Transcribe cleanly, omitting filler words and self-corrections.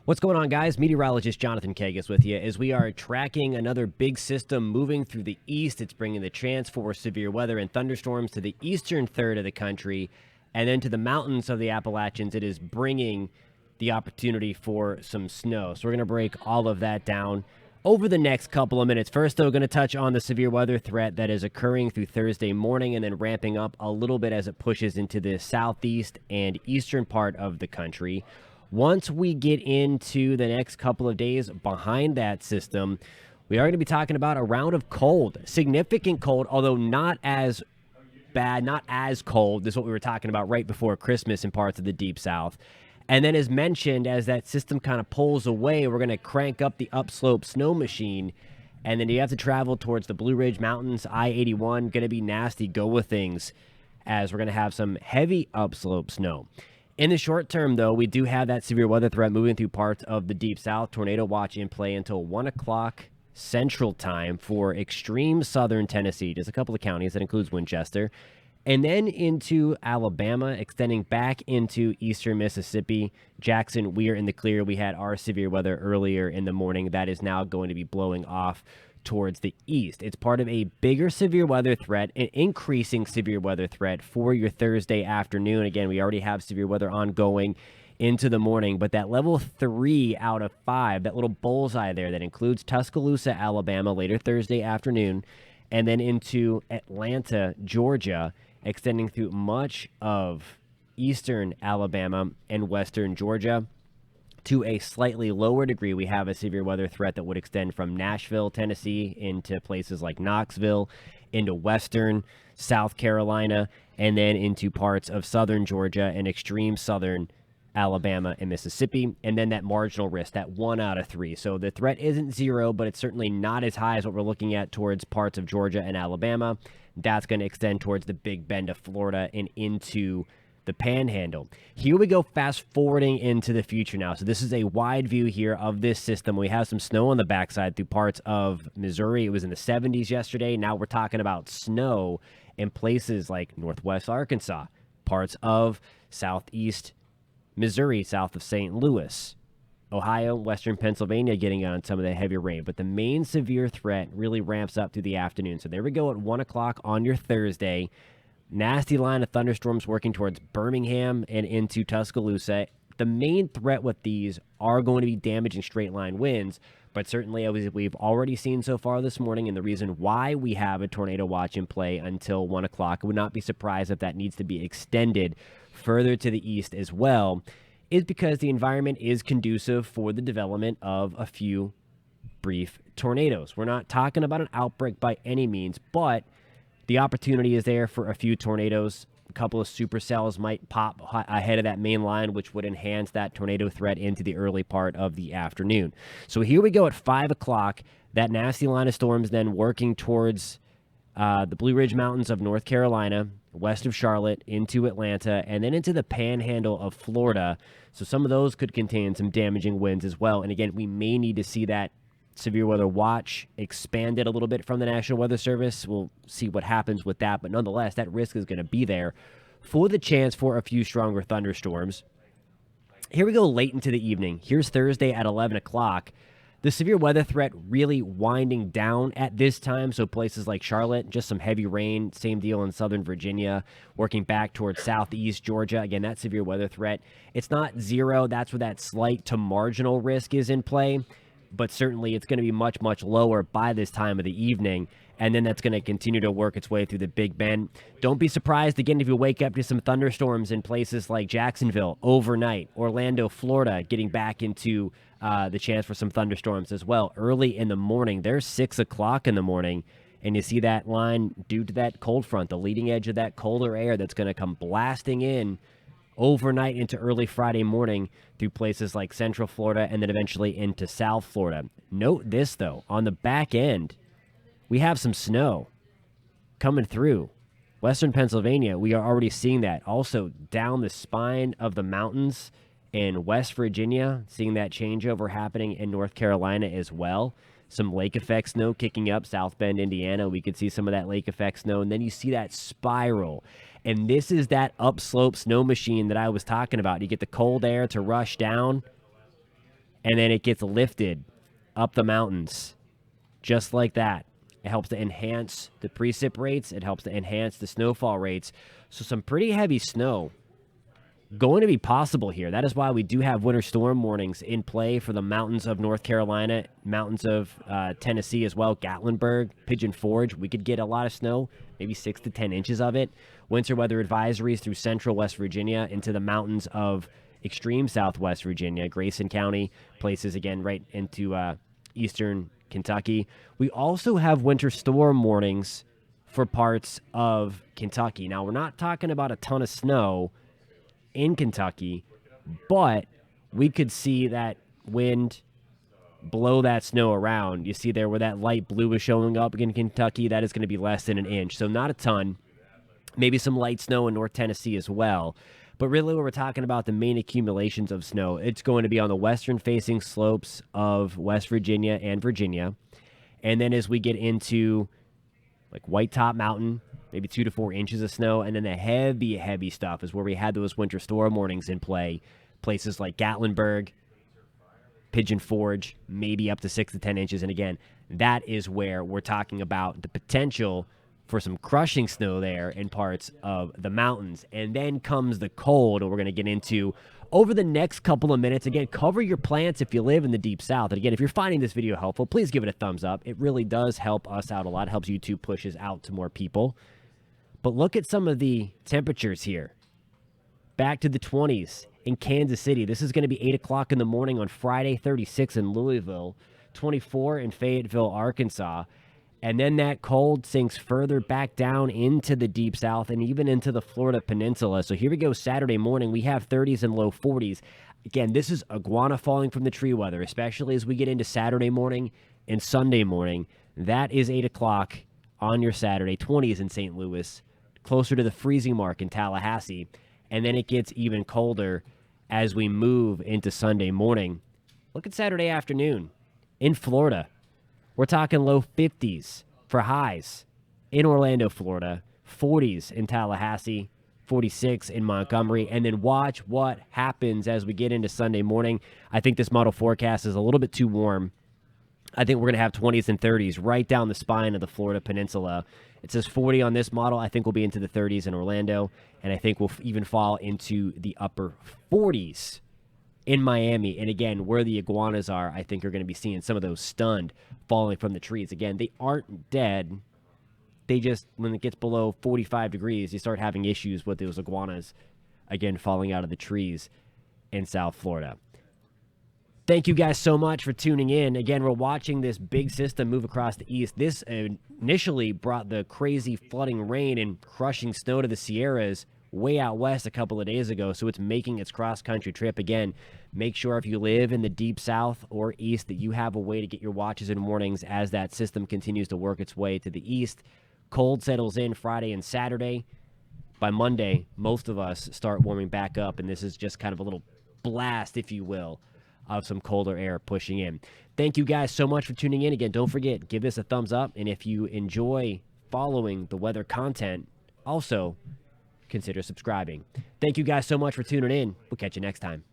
What's going on, guys? Meteorologist Jonathan Kegges with you as we are tracking another big system moving through the east. It's bringing the chance for severe weather and thunderstorms to the eastern third of the country, and then to the mountains of the Appalachians. It is bringing the opportunity for some snow. So we're going to break all of that down over the next couple of minutes. First, though, going to touch on the severe weather threat that is occurring through Thursday morning and then ramping up a little bit as it pushes into the southeast and eastern part of the country. Once we get into the next couple of days behind that system, we are going to be talking about a round of cold, significant cold, although not as bad, not as cold as what we were talking about right before Christmas in parts of the deep south. And then, as mentioned, as that system kind of pulls away, we're going to crank up the upslope snow machine. And then you have to travel towards the Blue Ridge Mountains, I-81, going to be nasty, go with things, as we're going to have some heavy upslope snow. In the short term, though, we do have that severe weather threat moving through parts of the deep south. Tornado watch in play until 1 o'clock Central Time for extreme southern Tennessee. Just a couple of counties. That includes Winchester. And then into Alabama, extending back into eastern Mississippi. Jackson, we are in the clear. We had our severe weather earlier in the morning. That is now going to be blowing off towards the east. It's part of a bigger severe weather threat, an increasing severe weather threat for your Thursday afternoon. Again, we already have severe weather ongoing into the morning, but that level 3 out of 5, that little bullseye there that includes Tuscaloosa, Alabama later Thursday afternoon, and then into Atlanta, Georgia, extending through much of eastern Alabama and western Georgia. To a slightly lower degree, we have a severe weather threat that would extend from Nashville, Tennessee, into places like Knoxville, into western South Carolina, and then into parts of southern Georgia and extreme southern Alabama and Mississippi, and then that marginal risk, that 1 out of 3. So the threat isn't 0, but it's certainly not as high as what we're looking at towards parts of Georgia and Alabama. That's going to extend towards the Big Bend of Florida and into the Panhandle. Here we go, fast forwarding into the future now. So this is a wide view here of this system. We have some snow on the backside through parts of Missouri. It was in the 70s yesterday. Now we're talking about snow in places like northwest Arkansas, parts of southeast Missouri, south of St. Louis, Ohio, western Pennsylvania getting on some of the heavier rain. But the main severe threat really ramps up through the afternoon. So there we go at 1 o'clock on your Thursday. Nasty line of thunderstorms working towards Birmingham and into Tuscaloosa. The main threat with these are going to be damaging straight line winds, but certainly as we've already seen so far this morning, and the reason why we have a tornado watch in play until 1 o'clock, I would not be surprised if that needs to be extended further to the east as well, is because the environment is conducive for the development of a few brief tornadoes. We're not talking about an outbreak by any means, but the opportunity is there for a few tornadoes. A couple of supercells might pop ahead of that main line, which would enhance that tornado threat into the early part of the afternoon. So here we go at 5 o'clock. That nasty line of storms then working towards the Blue Ridge Mountains of North Carolina, west of Charlotte, into Atlanta, and then into the Panhandle of Florida. So some of those could contain some damaging winds as well. And again, we may need to see that severe weather watch expanded a little bit from the National Weather Service. We'll see what happens with that, but nonetheless, that risk is going to be there for the chance for a few stronger thunderstorms. Here we go late into the evening. Here's Thursday at 11 o'clock. The severe weather threat really winding down at this time, so places like Charlotte, just some heavy rain, same deal in southern Virginia, working back towards southeast Georgia. Again, that severe weather threat, it's not 0. That's where that slight to marginal risk is in play. But certainly it's going to be much, much lower by this time of the evening, and then that's going to continue to work its way through the Big Bend. Don't be surprised, again, if you wake up to some thunderstorms in places like Jacksonville overnight, Orlando, Florida, getting back into the chance for some thunderstorms as well. Early in the morning, there's 6 o'clock in the morning, and you see that line due to that cold front, the leading edge of that colder air that's going to come blasting in overnight into early Friday morning through places like Central Florida and then eventually into South Florida. Note this, though. On the back end, we have some snow coming through. Western Pennsylvania, we are already seeing that. Also, down the spine of the mountains in West Virginia, seeing that changeover happening in North Carolina as well. Some lake effect snow kicking up South Bend, Indiana. We could see some of that lake effect snow, and then you see that spiral. And this is that upslope snow machine that I was talking about. You get the cold air to rush down, and then it gets lifted up the mountains just like that. It helps to enhance the precip rates. It helps to enhance the snowfall rates. So some pretty heavy snow going to be possible here. That is why we do have winter storm warnings in play for the mountains of North Carolina, mountains of Tennessee as well, Gatlinburg, Pigeon Forge. We could get a lot of snow, maybe 6 to 10 inches of it. Winter weather advisories through central West Virginia into the mountains of extreme southwest Virginia, Grayson County, places again right into eastern Kentucky. We also have winter storm warnings for parts of Kentucky. Now, we're not talking about a ton of snow in Kentucky, but we could see that wind blow that snow around. You see there where that light blue is showing up in Kentucky, that is going to be less than an inch. So not a ton. Maybe some light snow in North Tennessee as well. But really when we're talking about the main accumulations of snow, it's going to be on the western-facing slopes of West Virginia and Virginia. And then as we get into like White Top Mountain, maybe 2 to 4 inches of snow. And then the heavy, heavy stuff is where we had those winter storm warnings in play. Places like Gatlinburg, Pigeon Forge, maybe up to 6 to 10 inches. And again, that is where we're talking about the potential for some crushing snow there in parts of the mountains. And then comes the cold, and we're going to get into over the next couple of minutes. Again, cover your plants if you live in the Deep South. And again, if you're finding this video helpful, please give it a thumbs up. It really does help us out a lot. It helps YouTube pushes out to more people. But look at some of the temperatures here. Back to the 20s in Kansas City. This is going to be 8 o'clock in the morning on Friday, 36 in Louisville, 24 in Fayetteville, Arkansas. And then that cold sinks further back down into the Deep South and even into the Florida Peninsula. So here we go Saturday morning. We have 30s and low 40s. Again, this is iguana falling from the tree weather, especially as we get into Saturday morning and Sunday morning. That is 8 o'clock on your Saturday, 20s in St. Louis, closer to the freezing mark in Tallahassee. And then it gets even colder as we move into Sunday morning. Look at Saturday afternoon in Florida. We're talking low 50s for highs in Orlando, Florida, 40s in Tallahassee, 46 in Montgomery, and then watch what happens as we get into Sunday morning. I think this model forecast is a little bit too warm. I think we're going to have 20s and 30s right down the spine of the Florida Peninsula. It says 40 on this model. I think we'll be into the 30s in Orlando, and I think we'll even fall into the upper 40s in Miami. And again, where the iguanas are, I think you're going to be seeing some of those stunned falling from the trees. Again, they aren't dead. They just, when it gets below 45 degrees, you start having issues with those iguanas, again, falling out of the trees in South Florida. Thank you guys so much for tuning in. Again, we're watching this big system move across the east. This initially brought the crazy flooding rain and crushing snow to the Sierras way out west a couple of days ago, so it's making its cross-country trip. Again, make sure if you live in the Deep South or East that you have a way to get your watches and warnings as that system continues to work its way to the east. Cold settles in Friday and Saturday. By Monday, most of us start warming back up, and this is just kind of a little blast, if you will, of some colder air pushing in. Thank you guys so much for tuning in. Again, don't forget, give this a thumbs up, and if you enjoy following the weather content, also consider subscribing. Thank you guys so much for tuning in. We'll catch you next time.